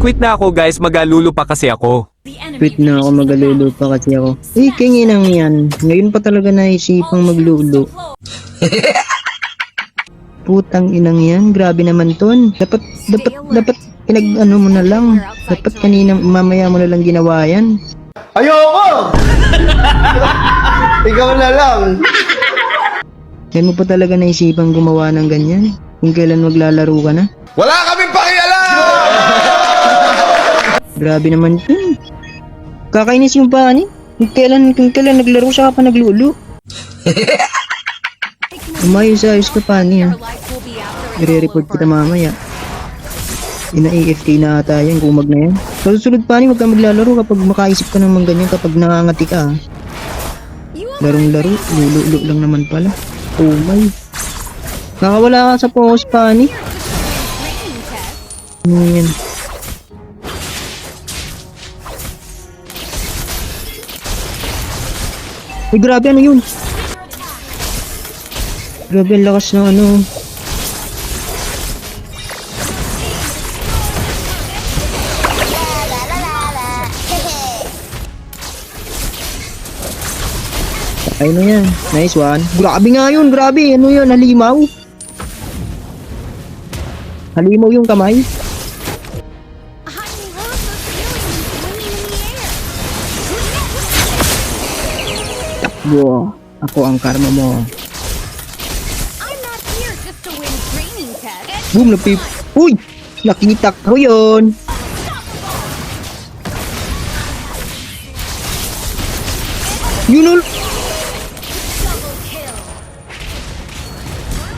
Quit na ako guys, magalulu pa kasi ako. Quit na ako, magalulu pa kasi ako. Eh, kinginang yan. Ngayon pa talaga naisipang maglulo. Putang inang yan, grabe naman ton. Dapat pinag-ano mo na lang. Dapat kanina, mamaya mo na lang ginawa yan. Ayoko! Ikaw na lang. Yan mo pa talaga naisipang gumawa ng ganyan. Kung kailan maglalaro ka na. Wala kaming pakialam! Grabe naman yun. Kakainis yung pani. Kung kailan naglaro siya ka pa naglulo. Umayos-ayos ka pani ha. I-report kita mamaya. Ina-AFK na ata yan, gumag na yan. Sa susunod pani, huwag ka maglalaro kapag makaisip ka naman ganyan kapag nangangati ka ha. Larong-laro, lulo lang naman pala. Oh my. Nakawala ka sa focus pani. Yan. Uy, grabe, ano yun? Grabe, ang lakas ng ano. Ayun na yan. Nice one. Grabe nga yun, grabe. Ano yun, halimaw. Halimaw yung kamay. Takbo. Ako ang karma mo. Boom, napip. Uy! Nakita ko yun. Yun.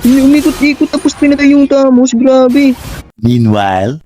Umikot-ikot tapos pinatay yung Thanos. Grabe. Meanwhile,